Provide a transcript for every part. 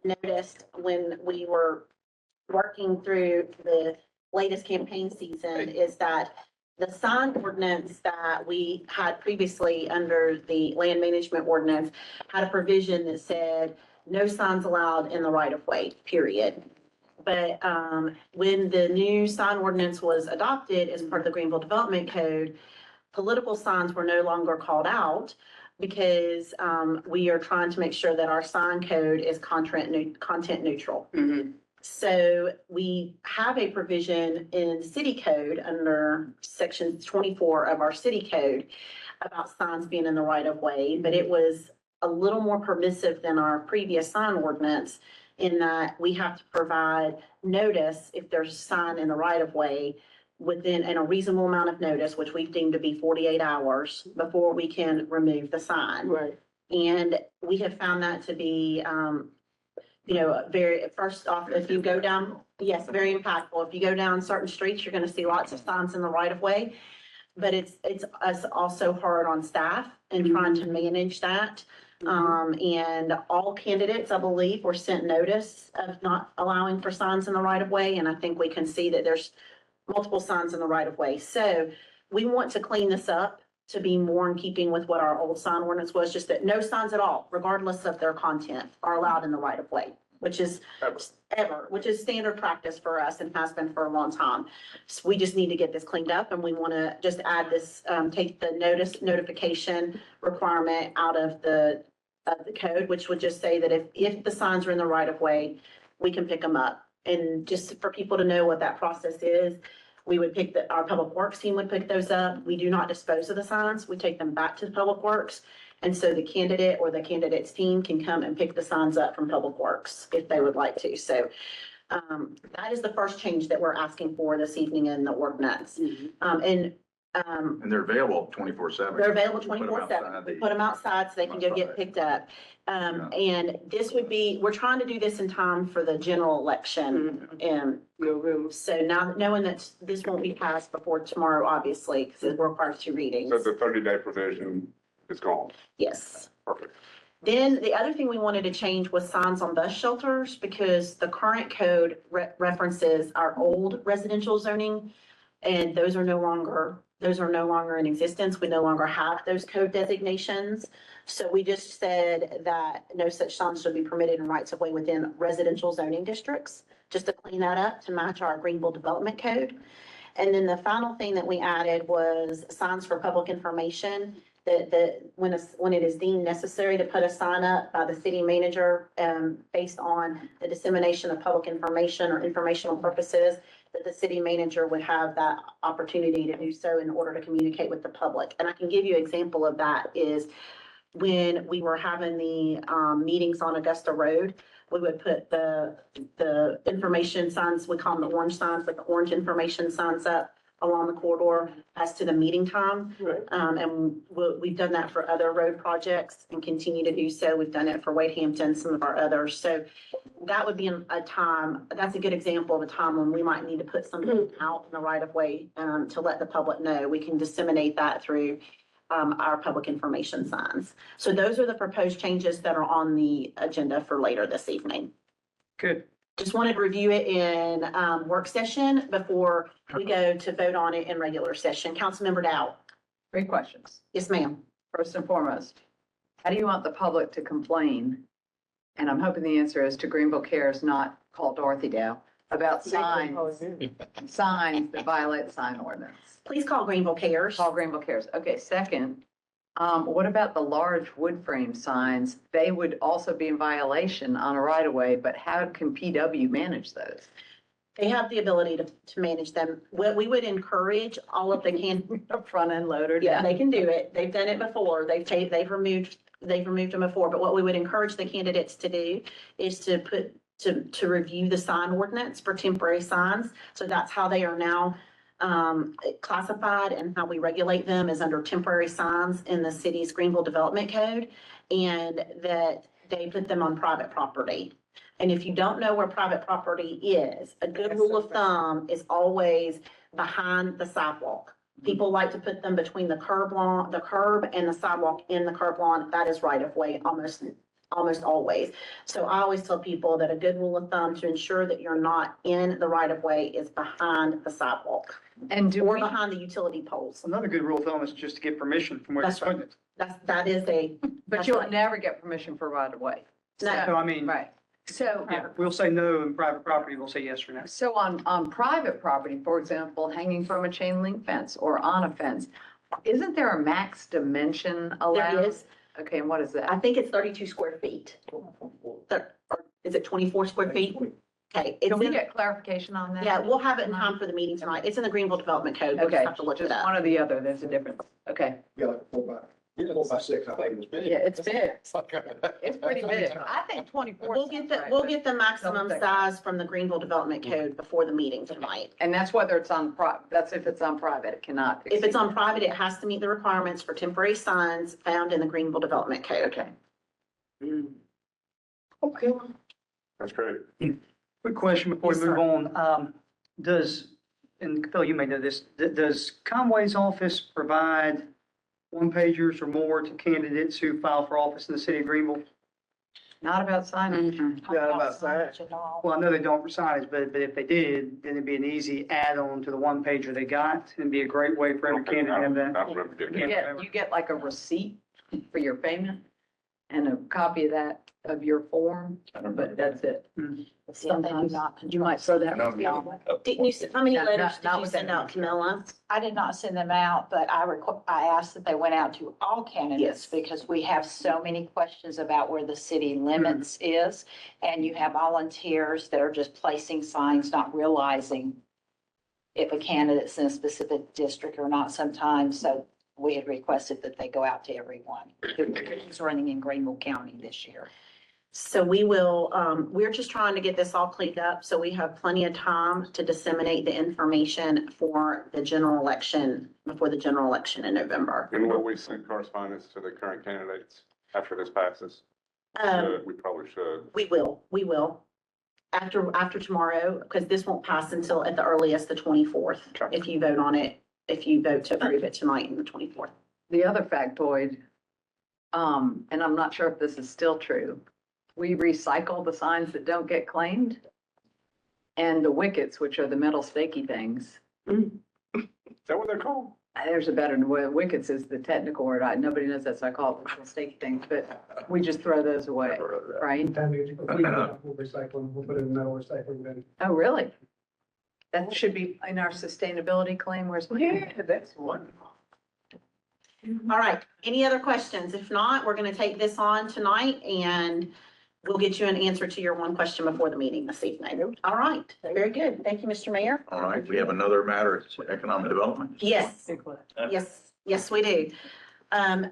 noticed when we were working through the latest campaign season is that the sign ordinance that we had previously under the land management ordinance had a provision that said no signs allowed in the right of way, period. But when the new sign ordinance was adopted as part of the Greenville Development Code, political signs were no longer called out because we are trying to make sure that our sign code is content neutral. So we have a provision in city code under section 24 of our city code about signs being in the right of way, but it was a little more permissive than our previous sign ordinance in that we have to provide notice if there's a sign in the right of way within a reasonable amount of notice, which we've deemed to be 48 hours before we can remove the sign. Right. And we have found that to be, very, first off, if you go down, yes, very impactful. If you go down certain streets, you're going to see lots of signs in the right of way. But it's us also hard on staff and trying to manage that. And all candidates, I believe, were sent notice of not allowing for signs in the right of way. And I think we can see that there's multiple signs in the right of way. So we want to clean this up to be more in keeping with what our old sign ordinance was, just that no signs at all, regardless of their content, are allowed in the right of way, which is standard practice for us and has been for a long time. So we just need to get this cleaned up, and we want to just add this, take the notification requirement out of the code, which would just say that if the signs are in the right of way, we can pick them up. And just for people to know what that process is, we would pick our public works team would pick those up. We do not dispose of the signs. We take them back to the public works. And so the candidate or the candidate's team can come and pick the signs up from public works if they would like to. So that is the first change that we're asking for this evening in the ordinance. And they're available 24/7. They're available 24/7. We put them outside so they can go get picked up. And this would be, we're trying to do this in time for the general election. So now knowing that this won't be passed before tomorrow, obviously, because it requires 2 readings. So the 30-day provision is gone. Yes. Perfect. Then the other thing we wanted to change was signs on bus shelters, because the current code references our old residential zoning, and those are no longer in existence. We no longer have those code designations. So we just said that no such signs should be permitted in rights of way within residential zoning districts, just to clean that up to match our Greenville Development Code. And then the final thing that we added was signs for public information, that when it is deemed necessary to put a sign up by the city manager, based on the dissemination of public information or informational purposes, that the city manager would have that opportunity to do so in order to communicate with the public. And I can give you an example of that is when we were having the meetings on Augusta Road, we would put the information signs, we call them the orange signs, like the orange information signs up along the corridor as to the meeting time. Right. And we've done that for other road projects and continue to do so. We've done it for Wade Hampton, some of our others. So that would be a time, that's a good example of a time when we might need to put something out in the right of way to let the public know. We can disseminate that through our public information signs. So those are the proposed changes that are on the agenda for later this evening. Good. Just wanted to review it in work session before we go to vote on it in regular session. Councilmember Dow. 3 questions. Yes, ma'am. First and foremost, how do you want the public to complain? And I'm hoping the answer is to Greenville Cares, not call Dorothy Dow, about signs that violate the sign ordinance. Please call Greenville Cares. Call Greenville Cares. Okay, second, what about the large wood frame signs? They would also be in violation on a right of way, but how can PW manage those? They have the ability to manage them. What we would encourage all of the Front end loader. yeah, they can do it. They've done it before. They've removed them before. But what we would encourage the candidates to do is to review the sign ordinance for temporary signs. So that's how they are now classified, and how we regulate them is under temporary signs in the city's Greenville Development Code, and that they put them on private property. And if you don't know where private property is, a good rule of thumb is always behind the sidewalk. People like to put them between the curb and the sidewalk in the curb lawn. That is right of way almost almost always. So I always tell people that a good rule of thumb to ensure that you're not in the right of way is behind the sidewalk And do or we, behind the utility poles. Another good rule of thumb is just to get permission from where you're That's right. putting it. That is a, but that's you'll right. never get permission for right of way. No. So I mean, Right. So, yeah, we'll say no in private property, we'll say yes or no. so on private property, for example, hanging from a chain link fence or on a fence, isn't there a max dimension allowed? there is, Okay, and what is I that? think it's 32 square feet. Or is it 24 square feet? Okay. it's Can we in- get clarification on that? Yeah, we'll have it in time for the meeting tonight. It's in the Greenville Development Code. We'll just Okay, have to look it just up. one or the other, there's a difference. Okay. Yeah, like 4x6, I think it's big. Yeah, it's big. It's pretty big. I think 24. We'll get the, sounds right, we'll but- get the maximum Something. size from the Greenville Development Code before the meeting tonight. And that's whether it's on that's if it's on private, it cannot. If it's on private, it has to meet the requirements for temporary signs found in the Greenville Development Code. Okay. Okay. That's great. Quick question before we Yes, move sir. on. And Phil, you may know this, does Conway's office provide one pagers or more to candidates who file for office in the city of Greenville? Not about signage. Yeah, about that. Well, I know they don't for signage, but if they did, then it'd be an easy add-on to the one pager they got. It'd be a great way for every candidate to have that. I don't remember doing that. You get like a receipt for your payment and a copy of that, of your form, but that's it. Sometimes you might throw that. No, Didn't you, how many Not- letters not- did not you with send that. out, Camilla? I did not send them out, but I asked that they went out to all candidates Yes. because we have so many questions about where the city limits is. And you have volunteers that are just placing signs, not realizing if a candidate's in a specific district or not sometimes. So we had requested that they go out to everyone who's running in Greenville County this year. So we will, we're just trying to get this all cleaned up, so we have plenty of time to disseminate the information for the general election, before the general election in November. And will we send correspondence to the current candidates after this passes? We probably should. We will. After tomorrow, because this won't pass until at the earliest, the 24th, Okay. if you vote on it, if you vote to approve it tonight and the 24th. The other factoid, and I'm not sure if this is still true, we recycle the signs that don't get claimed. And the wickets, which are the metal stakey things, Is that what they're called? there's a better way, wickets is the technical word, nobody knows that, so I call it metal stakey things, but we just throw those away, right? Anytime we we'll recycle them, we'll put it in metal recycling bin. Oh, really? That should be in our sustainability claim, where's my? Yeah, that's wonderful. All right, any other questions? If not, we're gonna take this on tonight and we'll get you an answer to your one question before the meeting this evening. All right, very good. Thank you, Mr. Mayor. All right, we have another matter, it's economic development. Yes, yes, we do.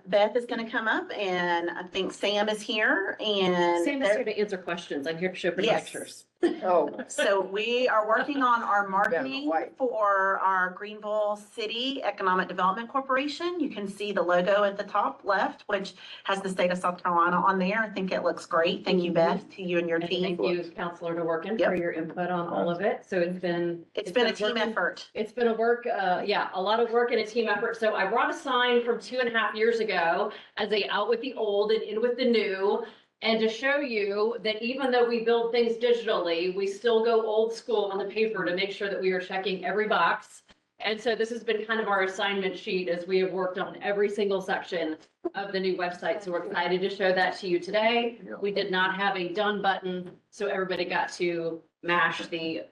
Beth is gonna come up and I think Sam is here and. Sam is here to answer questions. I'm here to show pretty Yes. pictures. Oh, So we are working on our marketing white. for our Greenville City Economic Development Corporation. You can see the logo at the top left, which has the state of South Carolina on there. I think it looks great. Thank you, Beth, to you and your And team. thank you, Counselor DeWorke, Yep. for your input on all of it. So it's been. It's been a team working- effort. It's been a work, a lot of work and a team effort. So I brought a sign from 2.5 years ago as a out with the old and in with the new. And to show you that even though we build things digitally, we still go old school on the paper to make sure that we are checking every box. And so this has been kind of our assignment sheet as we have worked on every single section of the new website. So we're excited to show that to you today. We did not have a done button, so everybody got to mash the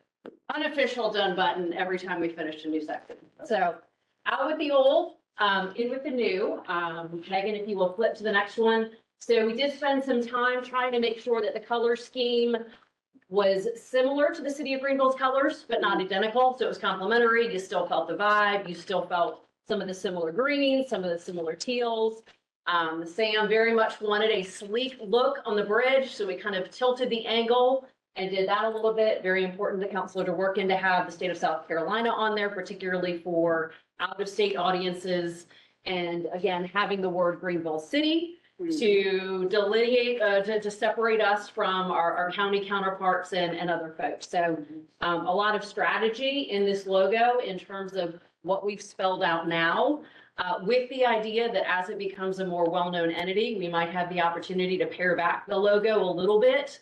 unofficial done button every time we finished a new section. So out with the old, in with the new. Megan, if you will flip to the next one. So we did spend some time trying to make sure that the color scheme was similar to the city of Greenville's colors, but not identical. So it was complementary. You still felt the vibe. You still felt some of the similar greens, some of the similar teals. Sam very much wanted a sleek look on the bridge, so we kind of tilted the angle and did that a little bit. Very important to Counselor DeWorke to have the state of South Carolina on there, particularly for out-of-state audiences. And again, having the word Greenville City to delineate, to separate us from our county counterparts and other folks. So a lot of strategy in this logo in terms of what we've spelled out now. with the idea that as it becomes a more well-known entity, we might have the opportunity to pare back the logo a little bit,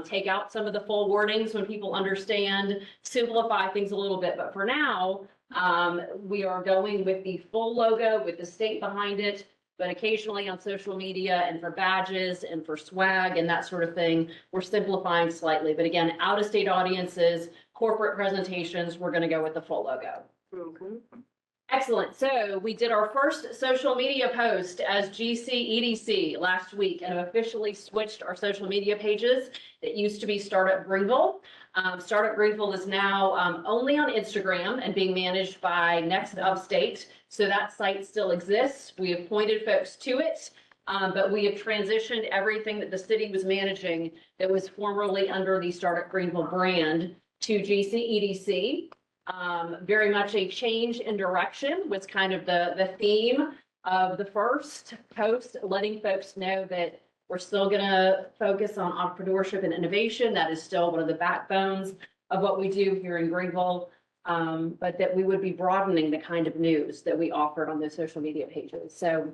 take out some of the full wordings when people understand, simplify things a little bit. But for now, we are going with the full logo with the state behind it, but occasionally on social media and for badges and for swag and that sort of thing, we're simplifying slightly. But again, out-of-state audiences, corporate presentations, we're going to go with the full logo. Excellent. So we did our first social media post as GCEDC last week and have officially switched our social media pages. It used to be Startup Greenville. Startup Greenville is now only on Instagram and being managed by Next Upstate. So that site still exists. We have pointed folks to it, but we have transitioned everything that the city was managing that was formerly under the Startup Greenville brand to GCEDC. Very much a change in direction was kind of the theme of the first post, letting folks know that we're still going to focus on entrepreneurship and innovation. That is still one of the backbones of what we do here in Greenville, but that we would be broadening the kind of news that we offered on those social media pages. So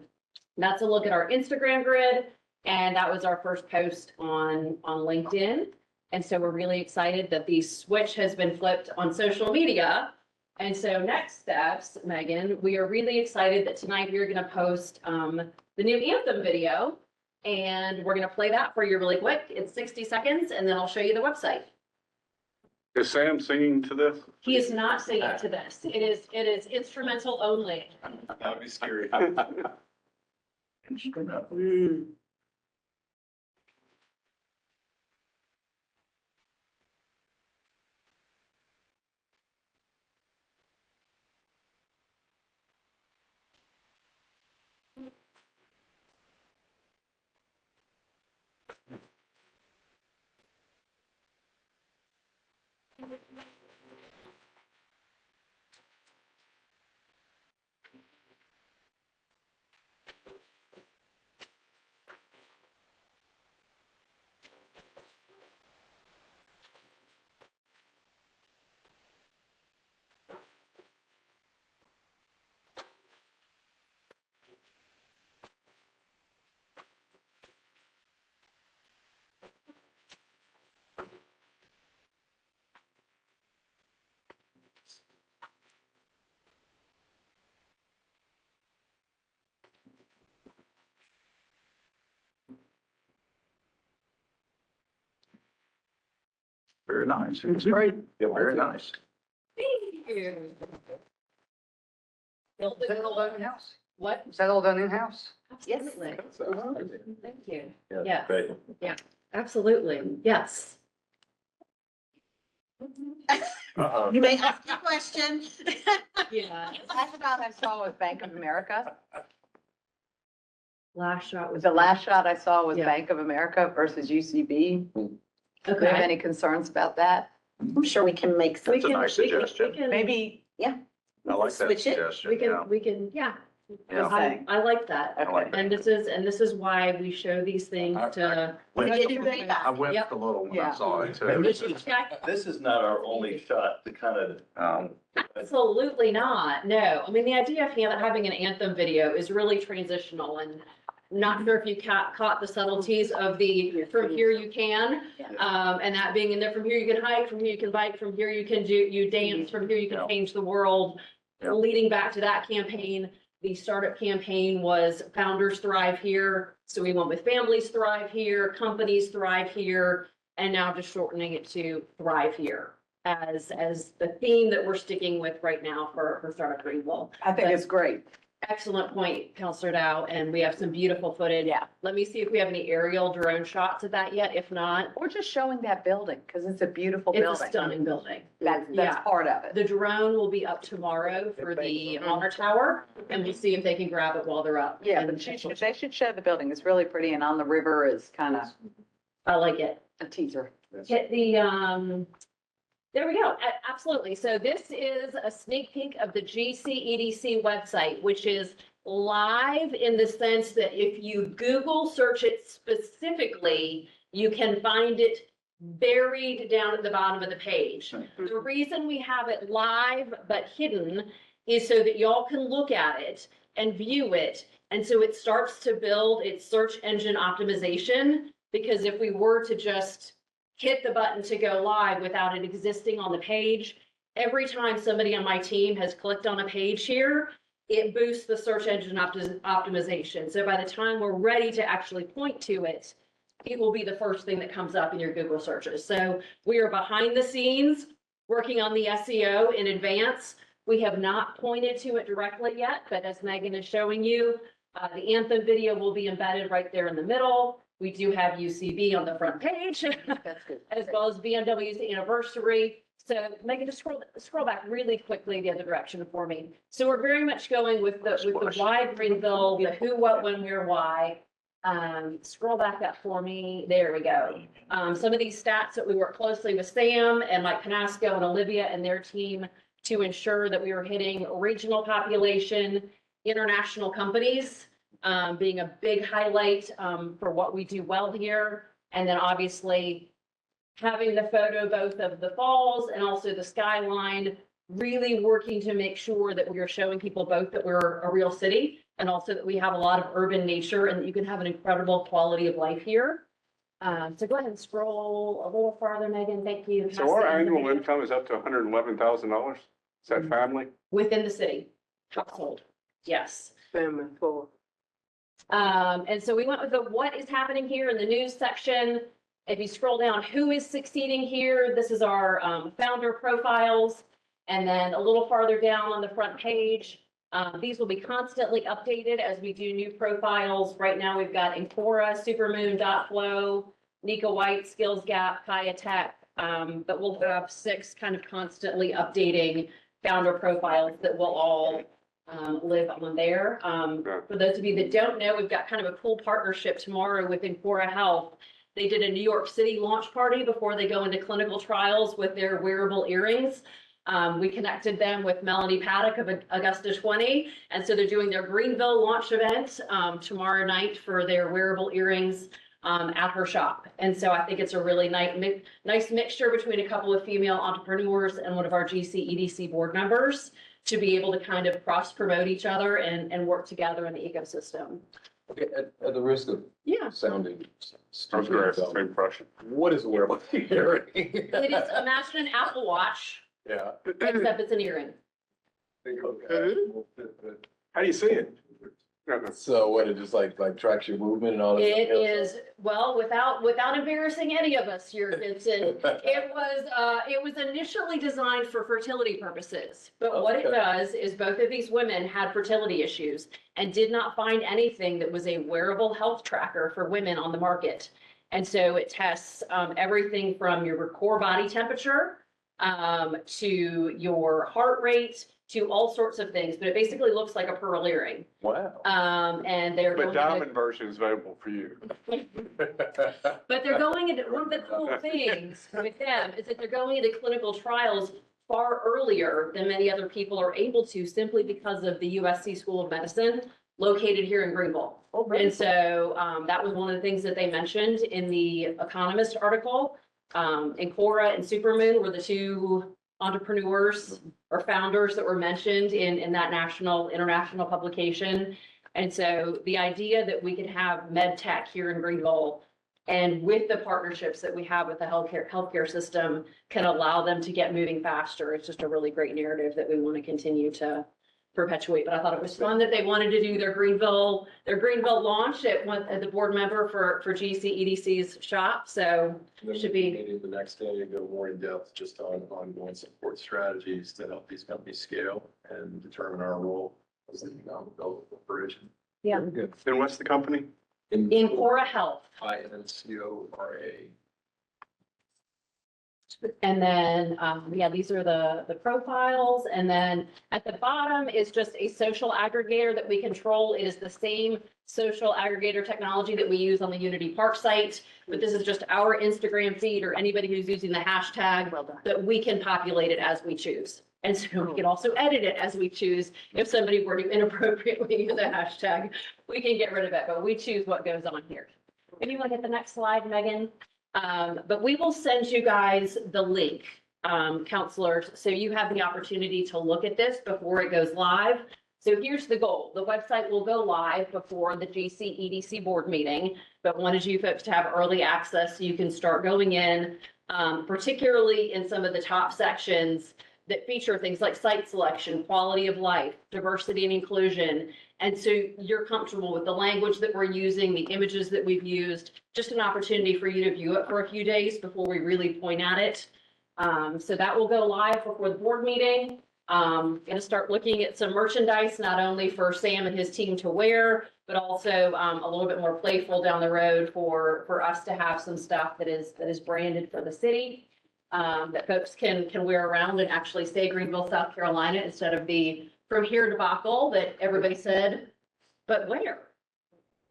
that's a look at our Instagram grid, and that was our first post on LinkedIn. And so we're really excited that the switch has been flipped on social media. And so next steps, Megan, we are really excited that tonight we're going to post the new anthem video. And we're going to play that for you really quick. It's 60 seconds, and then I'll show you the website. Is Sam singing to this? He is not singing to this. It is instrumental only. That would be scary. Very nice. It's great. Yeah, very nice. Thank you. Is that all done in-house? What? Is that all done in-house? Absolutely. Thank you. Yeah. Great. Absolutely. Yes. You may ask a question. Yeah. The last shot I saw was Bank of America. Last shot was. The last shot I saw was Yeah. Bank of America versus UCB. Do you have Okay. any concerns about that? I'm sure we can make some. We That's a can- nice we can- suggestion. we can- Maybe, I like that Switch it. suggestion. We Yeah. yeah. Yeah. I like that. I like And this is why we show these things to. We get your I feedback. whipped a little when I Yeah. saw it And too. this is, Check. this is not our only shot to kind of, Absolutely not. No. I mean, the idea of having an anthem video is really transitional, and not sure if you caught the subtleties of the from here you can. And that being in there, from here you can hike, from here you can bike, from here you can you dance, from here you can Yeah. change the world. Yeah. Leading back to that campaign, the startup campaign was founders thrive here. So we went with families thrive here, companies thrive here, and now just shortening it to thrive here as the theme that we're sticking with right now for Startup Greenville. I think it's great. Excellent point, Counselor Dow, and we have some beautiful footage. Yeah. Let me see if we have any aerial drone shots of that yet. If not, Or just showing that building, because it's a beautiful it's a building. stunning building. That's Yeah. part of it. The drone will be up tomorrow for the honor tower, and we'll see if they can grab it while they're up. Yeah, And but they should show the building. It's really pretty, and on the river is kind of I like it. a teaser. Hit the, there we go. Absolutely. So this is a sneak peek of the GCEDC website, which is live in the sense that if you Google search it specifically, you can find it buried down at the bottom of the page. The reason we have it live but hidden is so that y'all can look at it and view it. And so it starts to build its search engine optimization, because if we were to just hit the button to go live without it existing on the page, every time somebody on my team has clicked on a page here, it boosts the search engine optimization. So by the time we're ready to actually point to it, it will be the first thing that comes up in your Google searches. So we are behind the scenes working on the SEO in advance. We have not pointed to it directly yet, but as Megan is showing you, the Anthem video will be embedded right there in the middle. We do have UCB on the front page, That's good. as well as BMW's anniversary. So Megan, just scroll back really quickly the other direction for me. So we're very much going with the why Greenville, the who, what, when, where, why. Scroll back up for me. There we go. Some of these stats that we work closely with Sam and Mike Panasco and Olivia and their team to ensure that we were hitting regional population, international companies, being a big highlight for what we do well here. And then obviously having the photo both of the falls and also the skyline, really working to make sure that we are showing people both that we're a real city and also that we have a lot of urban nature and that you can have an incredible quality of life here. So go ahead and scroll a little farther, Megan. Thank you. So our annual income is up to $111,000. Is that family? Within the city, household, yes. Family for. And so we went with the what is happening here in the news section. If you scroll down, who is succeeding here? This is our founder profiles. And then a little farther down on the front page, these will be constantly updated as we do new profiles. Right now we've got Encora, Supermoon, Dotflow, Nika White, Skills Gap, Kaya Tech. But we'll have 6 kind of constantly updating founder profiles that will all live on there. For those of you that don't know, we've got kind of a cool partnership tomorrow with Encora Health. They did a New York City launch party before they go into clinical trials with their wearable earrings. We connected them with Melanie Paddock of Augusta 20. And so they're doing their Greenville launch event tomorrow night for their wearable earrings at her shop. And so I think it's a really nice mixture between a couple of female entrepreneurs and one of our GC EDC board members to be able to kind of cross promote each other and work together in the ecosystem. Okay, at the risk of Yeah. sounding I was going to ask the stupid, same question. what is a wearable hearing? It is, imagine an Apple Watch, Yeah. except it's an earring. Okay. How do you see it? So what, it just like tracks your movement and all that? It is, well, without embarrassing any of us here, Vincent, it was initially designed for fertility purposes. But what it Okay. does is both of these women had fertility issues and did not find anything that was a wearable health tracker for women on the market. And so it tests everything from your core body temperature to your heart rate, to all sorts of things, but it basically looks like a pearl earring. Wow. And they're The going diamond version is available for you. but they're going into, one of the cool things with them is that they're going into clinical trials far earlier than many other people are able to, simply because of the USC School of Medicine located here in Greenville. And so that was one of the things that they mentioned in the Economist article. Encora and Supermoon were the 2 entrepreneurs or founders that were mentioned in that international publication. And so the idea that we could have med tech here in Greenville and with the partnerships that we have with the healthcare system can allow them to get moving faster. It's just a really great narrative that we want to continue to perpetuate. But I thought it was fun that they wanted to do their Greenville launch at the board member for GC EDC's shop. So should be. Meeting the next day to go more in depth just on ongoing support strategies to help these companies scale and determine our role as the economic development corporation. Yeah. Very good. And what's the company? Encora Health. INCORA. And then, these are the profiles. And then at the bottom is just a social aggregator that we control. It is the same social aggregator technology that we use on the Unity Park site, but this is just our Instagram feed or anybody who's using the hashtag that we can populate it as we choose. And so we can also edit it as we choose. If somebody were to inappropriately use a hashtag, we can get rid of it, but we choose what goes on here. If you want to hit the next slide, Megan. But we will send you guys the link, counselors, so you have the opportunity to look at this before it goes live. So here's the goal. The website will go live before the GC EDC board meeting, but wanted you folks to have early access so you can start going in, particularly in some of the top sections that feature things like site selection, quality of life, diversity and inclusion. And so you're comfortable with the language that we're using, the images that we've used, just an opportunity for you to view it for a few days before we really point at it. So that will go live before the board meeting. Going to start looking at some merchandise, not only for Sam and his team to wear, but also a little bit more playful down the road for us to have some stuff that is branded for the city. That folks can wear around and actually say Greenville, South Carolina, instead of the from here debacle that everybody said, but where?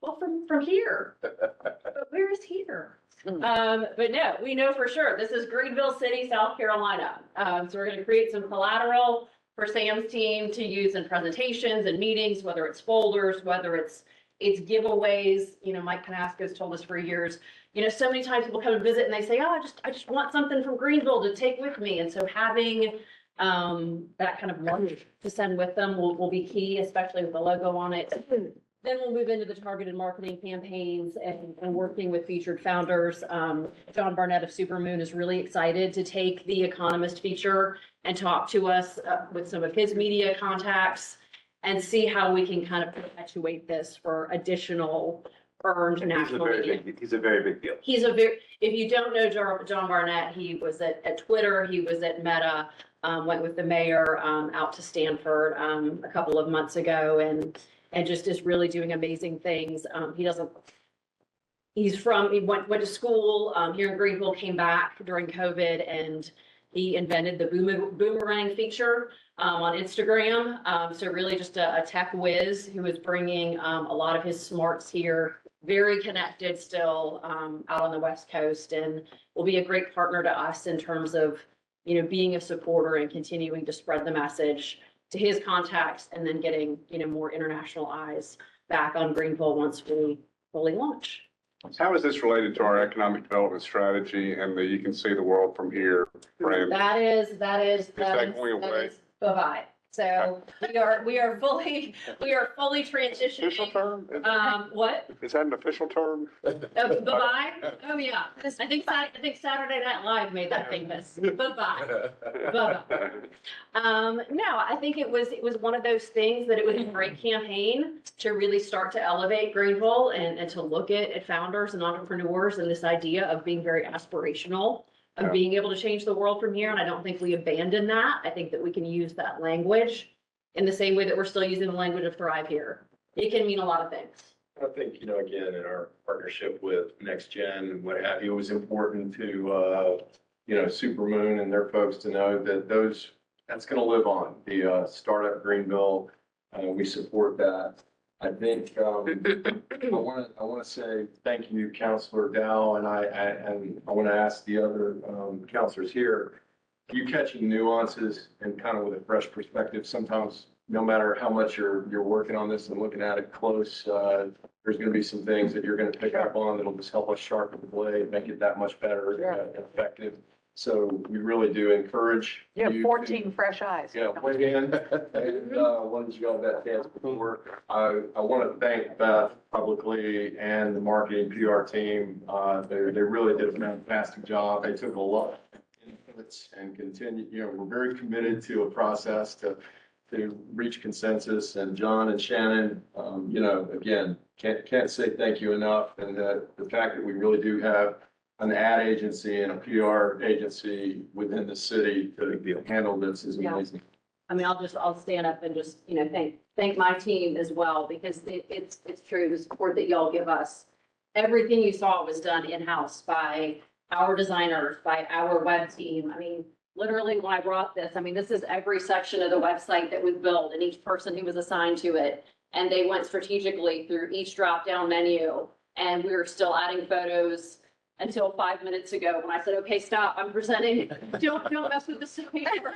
Well, from here. But where is here? But no, we know for sure, this is Greenville City, South Carolina. So we're gonna create some collateral for Sam's team to use in presentations and meetings, whether it's folders, whether it's giveaways. You know, Mike Canasco's told us for years, you know, so many times people come and visit and they say, oh, I just want something from Greenville to take with me. And so having that kind of lunch to send with them will be key, especially with the logo on it. Then we'll move into the targeted marketing campaigns and working with featured founders. John Barnett of Supermoon is really excited to take the Economist feature and talk to us with some of his media contacts and see how we can kind of perpetuate this for additional earned national media. He's a very big deal. If you don't know John Barnett, he was at Twitter, he was at Meta, went with the mayor out to Stanford a couple of months ago and just is really doing amazing things. He went to school here in Greenville, came back during COVID, and he invented the boomerang feature on Instagram. So really just a tech whiz who is bringing a lot of his smarts here, very connected still out on the West Coast, and will be a great partner to us in terms of, you know, being a supporter and continuing to spread the message to his contacts, and then getting, you know, more international eyes back on Greenville once we fully launch. How is this related to our economic development strategy and the you can see the world from here brand? That is that going away? bye-bye. So we are fully transitioning. Official term? What? Is that an official term? Bye-bye? Oh, yeah. I think Saturday Night Live made that famous. Bye-bye. Bye-bye. No, I think it was one of those things that it was a great campaign to really start to elevate Greenville and to look at founders and entrepreneurs and this idea of being very aspirational, of being able to change the world from here. And I don't think we abandon that. I think that we can use that language in the same way that we're still using the language of Thrive Here. It can mean a lot of things. I think, you know, again, in our partnership with Next Gen and what have you, it was important to, you know, Supermoon and their folks to know that that's going to live on. The startup Greenville, we support that. I think I want to say thank you, Councilor Dow, and I want to ask the other councilors here. You catching nuances and kind of with a fresh perspective. Sometimes, no matter how much you're working on this and looking at it close, there's going to be some things that you're going to pick up on that'll just help us sharpen the blade, make it that much better and effective. So we really do encourage. You have to- 14 fresh eyes. Yeah, weigh in, and once you got that chance before, I want to thank Beth publicly and the marketing PR team. They really did a fantastic job. They took a lot of inputs and continued, you know, we're very committed to a process to reach consensus. And John and Shannon, you know, again, can't say thank you enough. And the fact that we really do have an ad agency and a PR agency within the city to handle this is amazing. I mean, I'll stand up and just, you know, thank my team as well, because it's true, the support that y'all give us. Everything you saw was done in-house by our designers, by our web team. I mean, literally when I brought this, I mean, this is every section of the website that was built and each person who was assigned to it. And they went strategically through each drop-down menu, and we were still adding photos until 5 minutes ago when I said, okay, stop, I'm presenting. Don't mess with the site for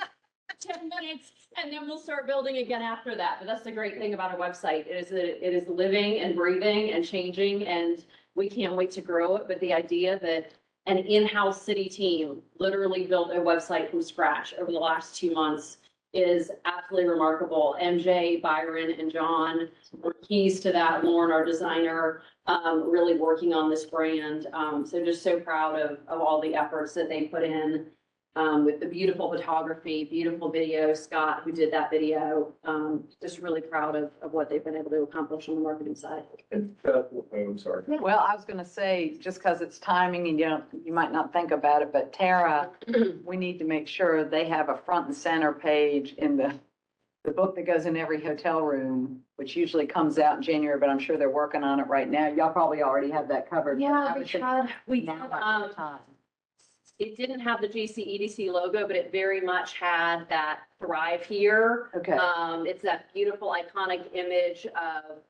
10 minutes, and then we'll start building again after that. But that's the great thing about a website, is that it is living and breathing and changing, and we can't wait to grow it. But the idea that an in-house city team literally built a website from scratch over the last 2 months is absolutely remarkable. MJ, Byron, and John were keys to that. Lauren, our designer, really working on this brand. So just so proud of all the efforts that they put in, with the beautiful photography, beautiful video. Scott, who did that video, just really proud of what they've been able to accomplish on the marketing side. And Beth, oh, I'm sorry. Well, I was gonna say, just because it's timing and you might not think about it, but Tara, we need to make sure they have a front and center page in the book that goes in every hotel room, which usually comes out in January, but I'm sure they're working on it right now. Y'all probably already have that covered. I would think We now did, might be the time. it didn't have the GCEDC logo, but it very much had that Thrive Here. Okay. It's that beautiful iconic image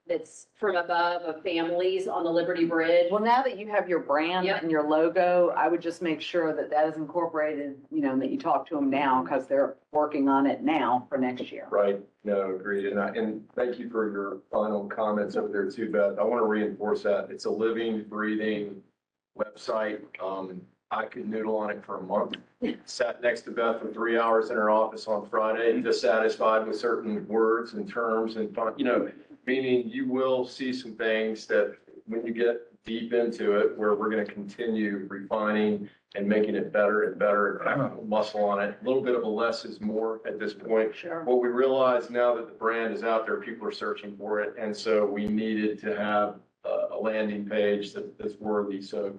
that's from above of families on the Liberty Bridge. Well, now that you have your brand Yep. and your logo, I would just make sure that that is incorporated, and that you talk to them now because they're working on it now for next year. Right, no, agreed, and thank you for your final comments over there too, Beth. I want to reinforce that. It's a living, breathing website. I could noodle on it for a month. Sat next to Beth for 3 hours in her office on Friday, dissatisfied with certain words and terms and, meaning you will see some things that when you get deep into it, where we're going to continue refining and making it better and better, muscle on it. A little bit of a less is more at this point. Sure. What we realize now that the brand is out there, people are searching for it. And so we needed to have a landing page that's worthy. So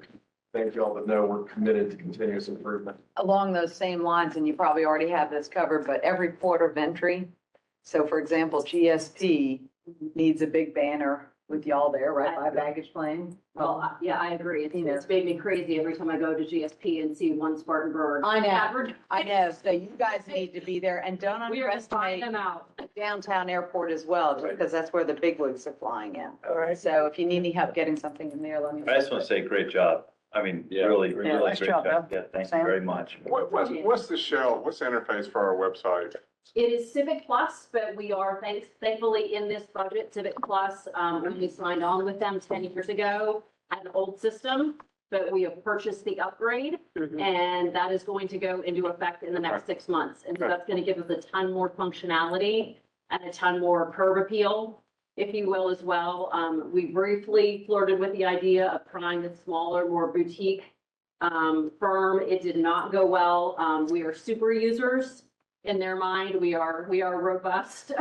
thank you all, but no, we're committed to continuous improvement. Along those same lines, and you probably already have this covered, but every port of entry. So for example, GSP needs a big banner with y'all there, right by baggage claim. Well, yeah, I agree. You know. It's made me crazy every time I go to GSP and see one Spartanburg. I know. advertised. I know, so you guys need to be there and don't We are just buying underestimate them out. downtown airport as well, because that's where the big wigs are flying in. All right. So if you need any help getting something in there, let me. I just want to say, great job. I mean, Yeah. really, Yeah, really nice great job, job. Bill. Yeah, thank you Sam? very much. What's the shell, what's the interface for our website? It is Civic Plus, but we are thankfully in this budget, Civic Plus, when we signed on with them 10 years ago, had an old system, but we have purchased the upgrade, and that is going to go into effect in the next 6 months. And so that's going to give us a ton more functionality and a ton more curb appeal, if you will, as well. We briefly flirted with the idea of trying the smaller, more boutique firm. It did not go well. We are super users. In their mind, we are robust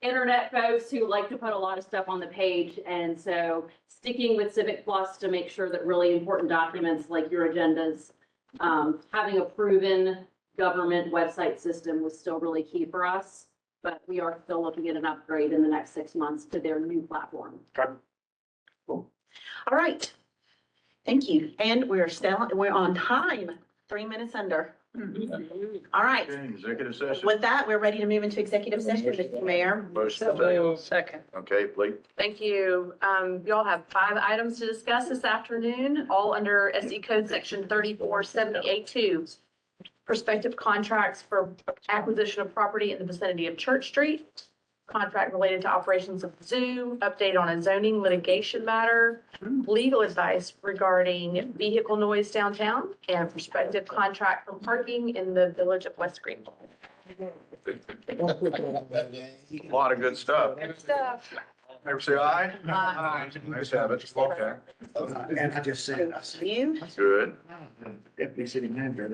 internet folks who like to put a lot of stuff on the page. And so sticking with Civic Plus to make sure that really important documents like your agendas, having a proven government website system was still really key for us. But we are still looking at an upgrade in the next 6 months to their new platform. All right. Thank you. And we're on time, 3 minutes under. All right. Okay, executive session. With that, we're ready to move into executive session, Mr. Mayor. Motion second. Second. Okay, Blake. Thank you. You all have 5 items to discuss this afternoon, all under SE Code Section 3478-2. Prospective contracts for acquisition of property in the vicinity of Church Street, contract related to operations of the zoo, update on a zoning litigation matter, legal advice regarding vehicle noise downtown, and prospective contract for parking in the village of West Greenville. A lot of good stuff. Good stuff. Ever say aye? Aye. Nice to have it. Okay. And I just said, You? Good. Deputy City Manager,